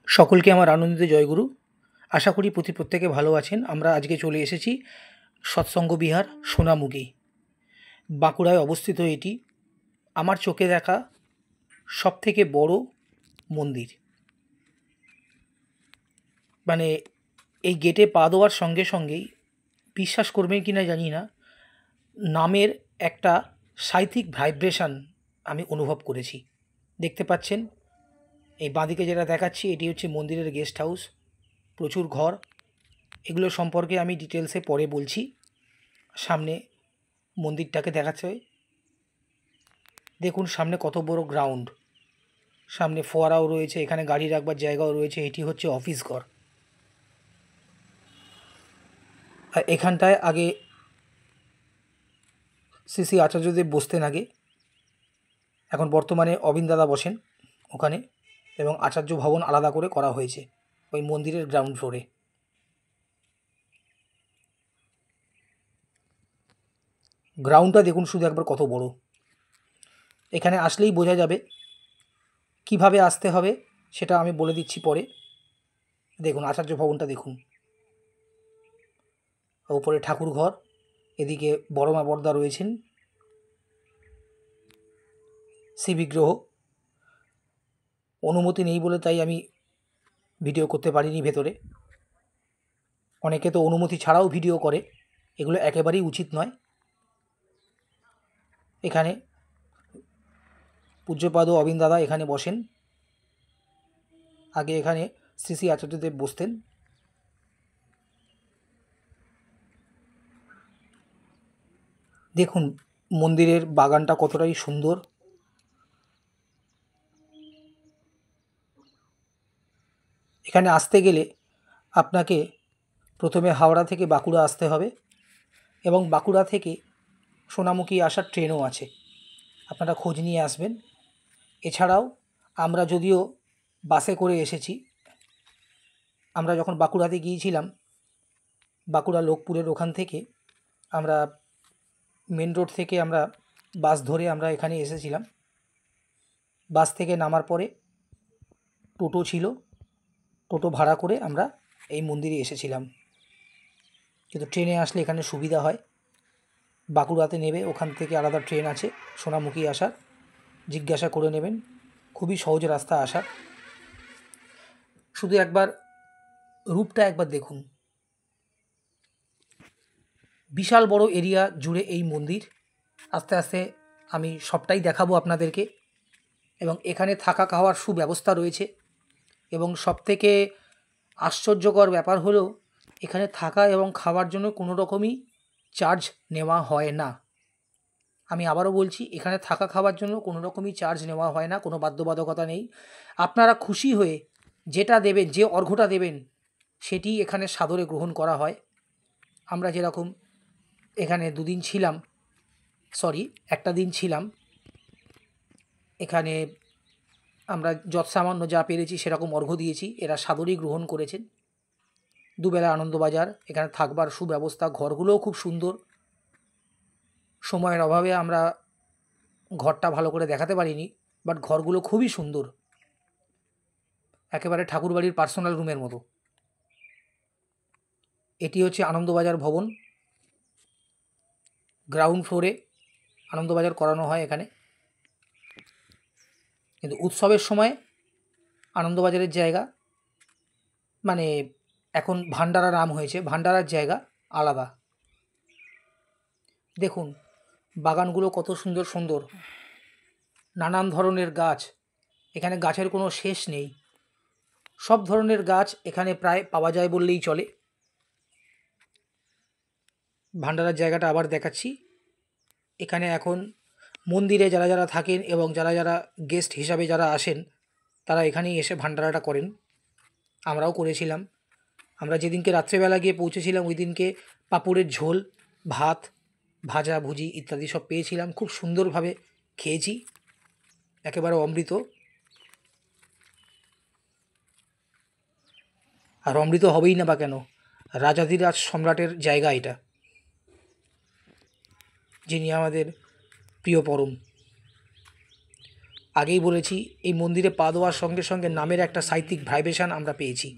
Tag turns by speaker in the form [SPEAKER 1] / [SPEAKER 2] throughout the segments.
[SPEAKER 1] সকলকে আমার আনন্দিত জয়গুরু। আশা করি প্রত্যেকে ভালো আছেন। আমরা আজকে চলে এসেছি সৎসঙ্গ বিহার সোনামুখী, বাঁকুড়ায় অবস্থিত। এটি আমার চোখে দেখা সবথেকে বড় মন্দির। মানে এই গেটে পা দেওয়ার সঙ্গে সঙ্গেই, বিশ্বাস করবেন কি না জানি না, নামের একটা সাঁইথিক ভাইব্রেশন আমি অনুভব করেছি। দেখতে পাচ্ছেন এই বাঁদিকে যেটা দেখাচ্ছি, এটি হচ্ছে মন্দিরের গেস্ট হাউস। প্রচুর ঘর, এগুলো সম্পর্কে আমি ডিটেলসে পরে বলছি। সামনে মন্দিরটাকে দেখাচ্ছে, দেখুন সামনে কত বড় গ্রাউন্ড, সামনে ফোয়ারাও রয়েছে, এখানে গাড়ি রাখবার জায়গাও রয়েছে। এটি হচ্ছে অফিস ঘর। আর এখানটায় আগে শ্রী আচার্যদেব বসতেন আগে, এখন বর্তমানে অবিন দাদা বসেন ওখানে, এবং আচার্য ভবন আলাদা করে করা হয়েছে ওই মন্দিরের গ্রাউন্ড ফ্লোরে। গ্রাউন্ডটা দেখুন শুধু একবার কত বড়। এখানে আসলেই বোঝা যাবে, কিভাবে আসতে হবে সেটা আমি বলে দিচ্ছি পরে। দেখুন আচার্য ভবনটা দেখুন, ওপরে ঠাকুর ঘর, এদিকে বড় মা বড়দা রয়েছেন, শ্রী বিগ্রহ। অনুমতি নেই বলে তাই আমি ভিডিও করতে পারিনি ভেতরে। অনেকে তো অনুমতি ছাড়াও ভিডিও করে, এগুলো একেবারেই উচিত নয়। এখানে পূজ্যপাদ অবিন দাদা এখানে বসেন, আগে এখানে শ্রী আচার্যদেব বসতেন। দেখুন মন্দিরের বাগানটা কতটাই সুন্দর। এখানে আসতে গেলে আপনাকে প্রথমে হাওড়া থেকে বাঁকুড়া আসতে হবে, এবং বাঁকুড়া থেকে সোনামুখী আসার ট্রেনও আছে, আপনারা খোঁজ নিয়ে আসবেন। এছাড়াও আমরা যদিও বাসে করে এসেছি, আমরা যখন বাঁকুড়াতে গিয়েছিলাম, বাঁকুড়া লোকপুরের ওখান থেকে আমরা মেন রোড থেকে আমরা বাস ধরে আমরা এখানে এসেছিলাম। বাস থেকে নামার পরে টোটো ছিল, টোটো ভাড়া করে আমরা এই মন্দিরে এসেছিলাম। কিন্তু ট্রেনে আসলে এখানে সুবিধা হয়, বাঁকুড়াতে নেবে, ওখান থেকে আলাদা ট্রেন আছে সোনামুখী আসার, জিজ্ঞাসা করে নেবেন, খুবই সহজ রাস্তা আসার। শুধু একবার রূপটা একবার দেখুন, বিশাল বড় এরিয়া জুড়ে এই মন্দির। আস্তে আস্তে আমি সবটাই দেখাবো আপনাদেরকে, এবং এখানে থাকা খাওয়ার সুব্যবস্থা রয়েছে। এবং সবথেকে আশ্চর্যকর ব্যাপার হলো, এখানে থাকা এবং খাওয়ার জন্য কোনো রকমই চার্জ নেওয়া হয় না। আমি আবারও বলছি, এখানে থাকা খাওয়ার জন্য কোনো রকমই চার্জ নেওয়া হয় না, কোনো বাধ্যবাধকতা নেই। আপনারা খুশি হয়ে যেটা দেবেন, যে অর্ঘ্যটা দেবেন, সেটি এখানে সাদরে গ্রহণ করা হয়। আমরা যেরকম এখানে দুদিন ছিলাম, একটা দিন ছিলাম এখানে, আমরা যৎসামান্য যা পেরেছি সেরকম অর্ঘ্য দিয়েছি, এরা সাদরেই গ্রহণ করেছেন। দুবেলা আনন্দবাজার, এখানে থাকবার সুব্যবস্থা, ঘরগুলোও খুব সুন্দর। সময়ের অভাবে আমরা ঘরটা ভালো করে দেখাতে পারিনি, বাট ঘরগুলো খুবই সুন্দর, একেবারে ঠাকুরবাড়ির পার্সোনাল রুমের মতো। এটি হচ্ছে আনন্দবাজার ভবন, গ্রাউন্ড ফ্লোরে আনন্দবাজার করানো হয় এখানে। কিন্তু উৎসবের সময় আনন্দবাজারের জায়গা, মানে এখন ভান্ডারা নাম হয়েছে, ভান্ডারার জায়গা আলাদা। দেখুন বাগানগুলো কত সুন্দর সুন্দর, নানান ধরনের গাছ, এখানে গাছের কোনো শেষ নেই। সব ধরনের গাছ এখানে প্রায় পাওয়া যায় বললেই চলে। ভান্ডারার জায়গাটা আবার দেখাচ্ছি। এখানে এখন মন্দিরে যারা যারা থাকেন এবং যারা যারা গেস্ট হিসাবে যারা আসেন, তারা এখানেই এসে ভান্ডারাটা করেন। আমরাও করেছিলাম। আমরা যেদিনকে রাত্রেবেলা গিয়ে পৌঁছেছিলাম, ওই দিনকে পাঁপড়ের ঝোল, ভাত, ভাজা ভুজি ইত্যাদি সব পেয়েছিলাম। খুব সুন্দরভাবে খেয়েছি, একেবারে অমৃত। আর অমৃত হবেই না বা কেন, রাজাধিরাজ সম্রাটের জায়গা এটা, যিনি আমাদের প্রিয় পরম। আগেই বলেছি এই মন্দিরে পা দেওয়ার সঙ্গে সঙ্গে নামের একটা সাহিত্যিক ভাইব্রেশন আমরা পেয়েছি।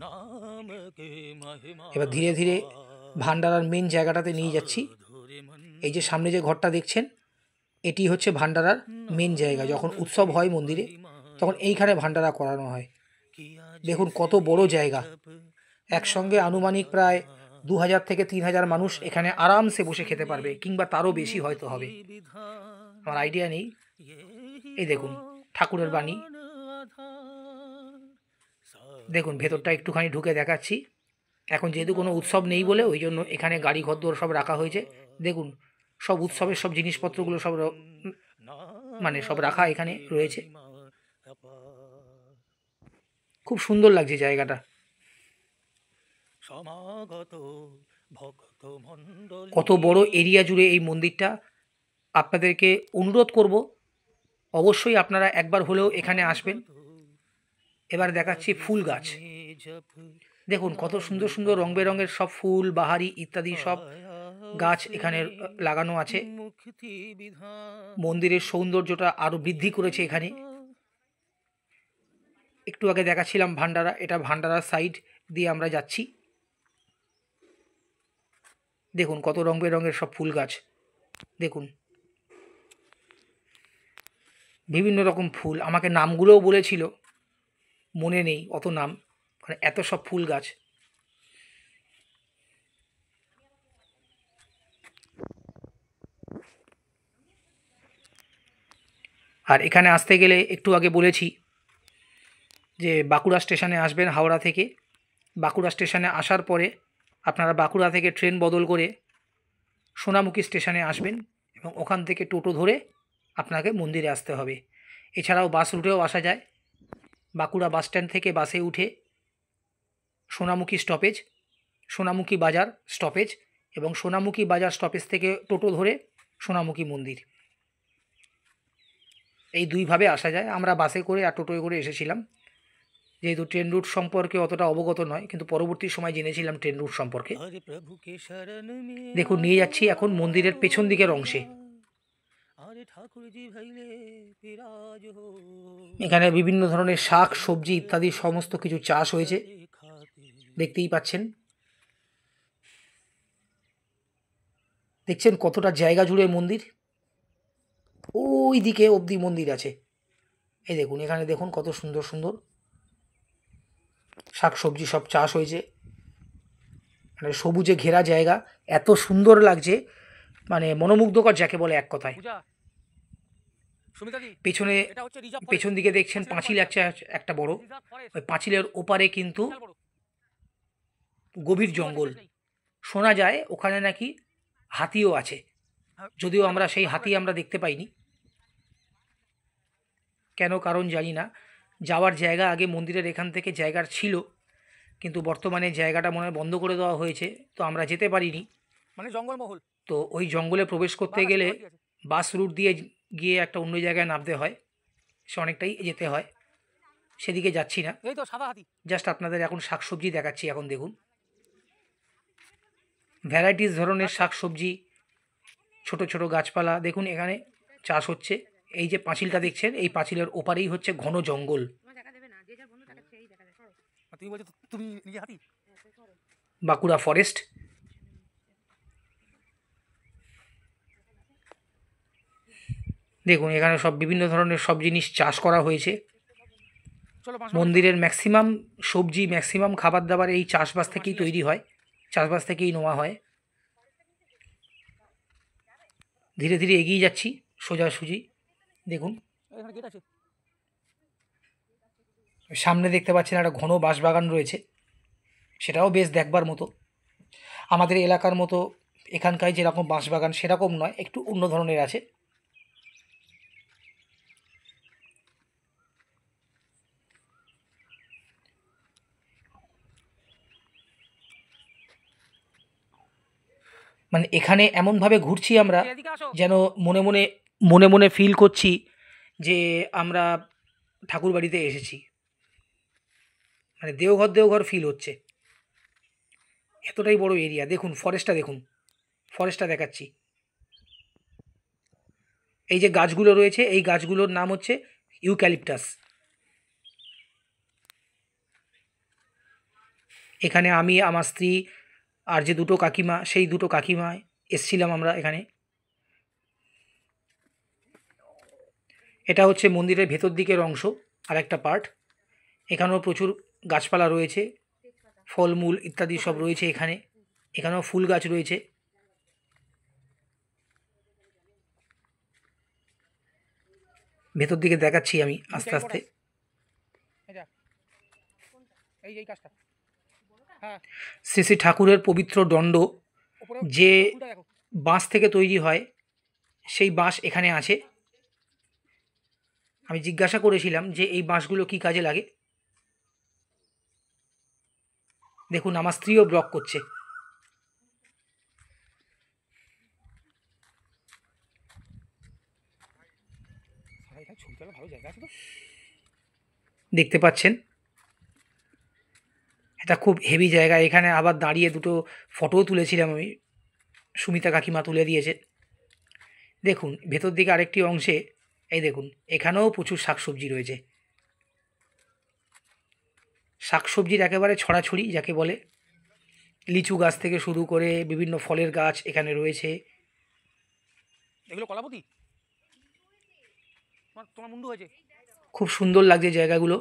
[SPEAKER 1] এবার ধীরে ধীরে ভান্ডারার মেন জায়গাটাতে নিয়ে যাচ্ছি। এই যে সামনে যে ঘরটা দেখছেন, এটি হচ্ছে ভান্ডারার মেন জায়গা। যখন উৎসব হয় মন্দিরে তখন এইখানে ভান্ডারা করানো হয়। দেখুন কত বড় জায়গা, একসঙ্গে আনুমানিক প্রায় 2000 থেকে 3000 মানুষ এখানে আরামসে বসে খেতে পারবে, কিংবা তারও বেশি হয়তো হবে, আমার আইডিয়া নেই। এই দেখুন ঠাকুরের বাণী, দেখুন ভেতরটা একটুখানি ঢুকে দেখাচ্ছি। এখন যেহেতু কোনো উৎসব নেই বলে ওই জন্য এখানে গাড়ি ঘরদোর সব রাখা হয়েছে। দেখুন সব উৎসবের সব জিনিসপত্রগুলো সব মানে সব রাখা এখানে রয়েছে। খুব সুন্দর লাগছে জায়গাটা। কত বড় এরিয়া জুড়ে এই মন্দিরটা। আপনাদেরকে অনুরোধ করব অবশ্যই আপনারা একবার হলেও এখানে আসবেন। এবার দেখাচ্ছি ফুল গাছ। দেখুন কত সুন্দর সুন্দর রং বেরঙের সব ফুল, বাহারি ইত্যাদি সব গাছ এখানে লাগানো আছে। মন্দিরের সৌন্দর্যটা আরো বৃদ্ধি করেছে এখানে। একটু আগে দেখাচ্ছিলাম ভান্ডারা, এটা ভান্ডারার সাইড দিয়ে আমরা যাচ্ছি। দেখুন কত রং বেরঙের সব ফুল গাছ। দেখুন বিভিন্ন রকম ফুল, আমাকে নামগুলোও বলেছিল, মনে নেই অত নাম, মানে এত সব ফুল গাছ। আর এখানে আসতে গেলে একটু আগে বলেছি যে বাঁকুড়া স্টেশনে আসবেন হাওড়া থেকে। বাঁকুড়া স্টেশনে আসার পরে আপনারা বাঁকুড়া থেকে ট্রেন বদল করে সোনামুখী স্টেশনে আসবেন এবং ওখান থেকে টোটো ধরে আপনাকে মন্দিরে আসতে হবে। এছাড়াও বাস রুটেও আসা যায়। বাঁকুড়া বাস স্ট্যান্ড থেকে বাসে উঠে সোনামুখী স্টপেজ, সোনামুখী বাজার স্টপেজ এবং সোনামুখী বাজার স্টপেজ থেকে টোটো ধরে সোনামুখী মন্দির, এই দুইভাবে আসা যায়। আমরা বাসে করে আর টোটোয় করে এসেছিলাম, যেহেতু ট্রেন রুট সম্পর্কে অতটা অবগত নয়, কিন্তু পরবর্তী সময় জেনেছিলাম ট্রেন রুট সম্পর্কে। দেখুন নিয়ে যাচ্ছি এখন মন্দিরের পেছন দিকের অংশে। এখানে বিভিন্ন ধরনের শাক সবজি ইত্যাদি সমস্ত কিছু চাষ হয়েছে, দেখতেই পাচ্ছেন। দেখছেন কতটা জায়গা জুড়ে মন্দির, ওই দিকে অবধি মন্দির আছে। এই দেখুন এখানে দেখুন কত সুন্দর সুন্দর শাক সবজি সব চাষ হয়েছে, মানে সবুজে ঘেরা জায়গা, এত সুন্দর লাগছে, মানে মনোমুগ্ধকর যাকে বলে এক কথায়। পেছনে পেছন দিকে দেখছেন পাঁচিল আছে একটা বড়, ওই পাঁচিলের ওপারে কিন্তু গভীর জঙ্গল। শোনা যায় ওখানে নাকি হাতিও আছে, যদিও আমরা সেই হাতি আমরা দেখতে পাইনি, কেন কারণ জানি না। যাওয়ার জায়গা আগে মন্দিরের এখান থেকে জায়গার ছিল, কিন্তু বর্তমানে জায়গাটা মনে হয় বন্ধ করে দেওয়া হয়েছে, তো আমরা যেতে পারিনি, মানে জঙ্গলমহল। তো ওই জঙ্গলে প্রবেশ করতে গেলে বাস রুট দিয়ে গিয়ে একটা অন্য জায়গায় নামতে হয়, সে অনেকটাই যেতে হয়, সেদিকে যাচ্ছি না। জাস্ট আপনাদের এখন শাকসবজি দেখাচ্ছি। এখন দেখুন ভ্যারাইটিস ধরনের শাকসবজি, ছোট ছোট গাছপালা দেখুন এখানে চাষ হচ্ছে। এই যে পাঁচিলটা দেখছেন, এই পাঁচিলের ওপারেই হচ্ছে ঘন জঙ্গল, বাঁকুড়া ফরেস্ট। দেখুন এখানে সব বিভিন্ন ধরনের সব জিনিস চাষ করা হয়েছে। মন্দিরের ম্যাক্সিমাম সবজি, ম্যাক্সিমাম খাবার দাবার এই চাষবাস থেকেই তৈরি হয়, চাষবাস থেকেই নেওয়া হয়। ধীরে ধীরে এগিয়ে যাচ্ছি সোজাসুজি। দেখুন সামনে দেখতে পাচ্ছেন একটা ঘন বাঁশবাগান রয়েছে, সেটাও বেশ দেখবার মতো। আমাদের এলাকার মতো এখানকার যেরকম বাঁশবাগান সেরকম নয়, একটু অন্য ধরনের আছে। মানে এখানে এমনভাবে ঘুরছি আমরা যেন মনে মনে মনে মনে ফিল করছি যে আমরা ঠাকুর বাড়িতে এসেছি, মানে দেওঘর দেওঘর ফিল হচ্ছে, এতটাই বড় এরিয়া। দেখুন ফরেস্টটা, দেখুন ফরেস্টটা দেখাচ্ছি। এই যে গাছগুলো রয়েছে এই গাছগুলোর নাম হচ্ছে ইউক্যালিপটাস। এখানে আমি, আমার স্ত্রী আর যে দুটো কাকিমা, সেই দুটো কাকিমা এসছিলাম আমরা এখানে। এটা হচ্ছে মন্দিরের ভেতর দিকের অংশ, আর একটা পার্ট। এখানেও প্রচুর গাছপালা রয়েছে, ফলমূল ইত্যাদি সব রয়েছে এখানে। এখানেও ফুল গাছ রয়েছে। ভেতর দিকে দেখাচ্ছি আমি আস্তে আস্তে। শ্রী শ্রী ঠাকুরের পবিত্র দণ্ড যে বাঁশ থেকে তৈরি হয়, সেই বাঁশ এখানে আছে। আমি জিজ্ঞাসা করেছিলাম যে এই বাঁশগুলো কি কাজে লাগে। দেখুন, আমার স্ত্রীও ব্লগ করছে। দেখতে পাচ্ছেন, এটা খুব হেভি জায়গা। এখানে আবার দাঁড়িয়ে দুটো ফটোও তুলেছিলাম আমি, সুমিতা কাকিমা তুলে দিয়েছে। দেখুন ভেতর দিকে আরেকটি অংশে, এই দেখুন এখানেও প্রচুর শাকসবজি রয়েছে। শাকসবজির একেবারে ছড়াছড়ি যাকে বলে। লিচু গাছ থেকে শুরু করে বিভিন্ন ফলের গাছ এখানে রয়েছে। এগুলো কলাপতি, তোমার মুন্ডু হয়েছে। খুব সুন্দর লাগছে জায়গাগুলো।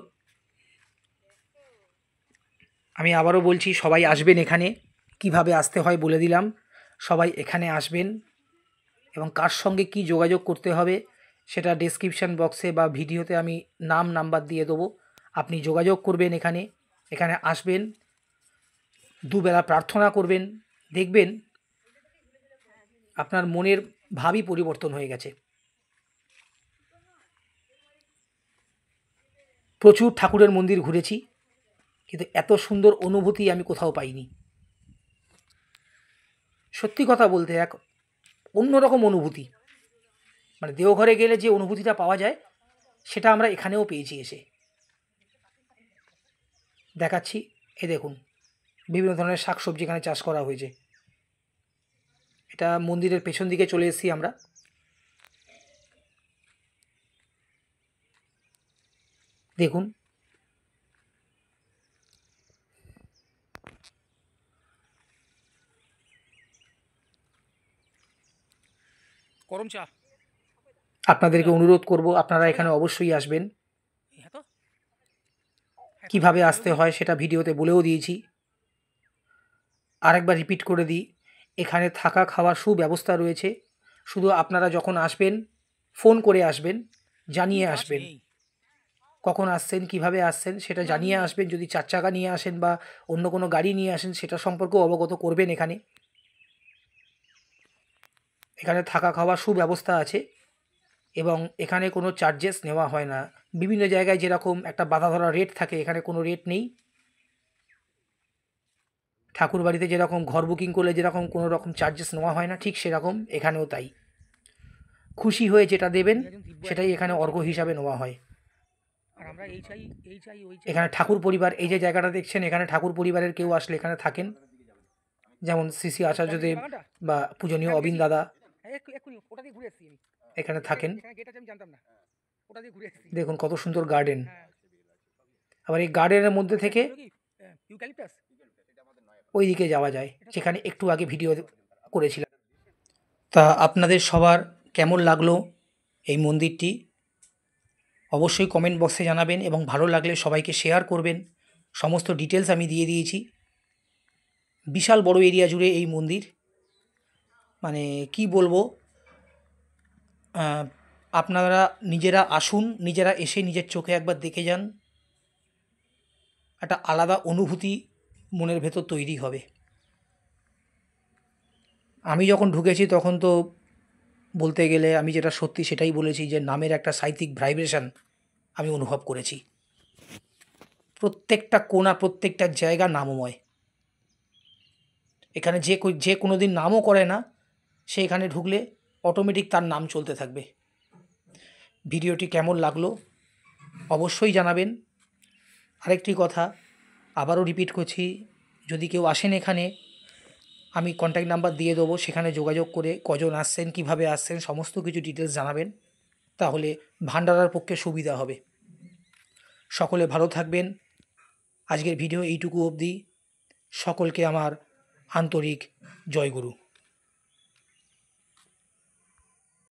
[SPEAKER 1] আমি আবারও বলছি, সবাই আসবেন এখানে। কিভাবে আসতে হয় বলে দিলাম, সবাই এখানে আসবেন। এবং কার সঙ্গে কি যোগাযোগ করতে হবে সেটা ডেসক্রিপশান বক্সে বা ভিডিওতে আমি নাম নাম্বার দিয়ে দেবো। আপনি যোগাযোগ করবেন এখানে। এখানে আসবেন, দুবেলা প্রার্থনা করবেন, দেখবেন আপনার মনের ভাবই পরিবর্তন হয়ে গেছে। প্রচুর ঠাকুরের মন্দির ঘুরেছি, কিন্তু এত সুন্দর অনুভূতি আমি কোথাও পাইনি। সত্যি কথা বলতে এক অন্যরকম অনুভূতি, মানে দেওঘরে গেলে যে অনুভূতিটা পাওয়া যায় সেটা আমরা এখানেও পেয়েছি এসে। দেখাচ্ছি, এ দেখুন বিভিন্ন ধরনের শাকসবজি এখানে চাষ করা হয়েছে। এটা মন্দিরের পেছন দিকে চলে এসেছি আমরা। দেখুন, গরম চা। আপনাদেরকে অনুরোধ করব, আপনারা এখানে অবশ্যই আসবেন। কিভাবে আসতে হয় সেটা ভিডিওতে বলেও দিয়েছি, আরেকবার রিপিট করে দিই। এখানে থাকা খাওয়ার সুব্যবস্থা রয়েছে। শুধু আপনারা যখন আসবেন ফোন করে আসবেন, জানিয়ে আসবেন কখন আসছেন, কিভাবে আসছেন সেটা জানিয়ে আসবেন। যদি 4 চাকা নিয়ে আসেন বা অন্য কোনো গাড়ি নিয়ে আসেন সেটা সম্পর্কেও অবগত করবেন এখানে। এখানে থাকা খাওয়ার সুব্যবস্থা আছে এবং এখানে কোনো চার্জেস নেওয়া হয় না। বিভিন্ন জায়গায় যেরকম একটা বাঁধা ধরা রেট থাকে, এখানে কোনো রেট নেই। ঠাকুর বাড়িতে যেরকম ঘর বুকিং করলে যেরকম কোনো রকম চার্জেস নেওয়া হয় না, ঠিক সেরকম এখানেও তাই। খুশি হয়ে যেটা দেবেন সেটাই এখানে অর্ঘ্য হিসাবে নেওয়া হয়। এখানে ঠাকুর পরিবার, এই যে জায়গাটা দেখছেন, এখানে ঠাকুর পরিবারের কেউ আসলে এখানে থাকেন, যেমন শ্রী শ্রী আচার্যদেব বা পূজনীয় অবিন দাদা এখানে থাকেন। দেখুন কত সুন্দর গার্ডেন। আবার এই গার্ডেনের মধ্যে থেকে ওই দিকে যাওয়া যায়, যেখানে একটু আগে ভিডিও করেছিলাম। তা আপনাদের সবার কেমন লাগলো এই মন্দিরটি অবশ্যই কমেন্ট বক্সে জানাবেন, এবং ভালো লাগলে সবাইকে শেয়ার করবেন। সমস্ত ডিটেলস আমি দিয়ে দিয়েছি। বিশাল বড় এরিয়া জুড়ে এই মন্দির, মানে কি বলবো, আপনারা নিজেরা আসুন, নিজেরা এসে নিজের চোখে একবার দেখে যান। একটা আলাদা অনুভূতি মনের ভেতর তৈরি হবে। আমি যখন ঢুকেছি তখন তো বলতে গেলে আমি যেটা সত্যি সেটাই বলেছি, যে নামের একটা সাইত্বিক ভাইব্রেশন আমি অনুভব করেছি। প্রত্যেকটা কোণা, প্রত্যেকটা জায়গা নামময়। এখানে যে কোনো দিন নামও করে না, সে এখানে ঢুকলে অটোমেটিক তার নাম চলতে থাকবে। ভিডিওটি কেমন লাগলো অবশ্যই জানাবেন। আরেকটি কথা আবারও রিপিট করছি, যদি কেউ আসেন এখানে, আমি কন্ট্যাক্ট নাম্বার দিয়ে দেবো, সেখানে যোগাযোগ করে কজন আসছেন, কিভাবে আসছেন, সমস্ত কিছু ডিটেলস জানাবেন। তাহলে ভান্ডারার পক্ষে সুবিধা হবে। সকলে ভালো থাকবেন। আজকের ভিডিও এইটুকু অবধি। সকলকে আমার আন্তরিক জয়গুরু।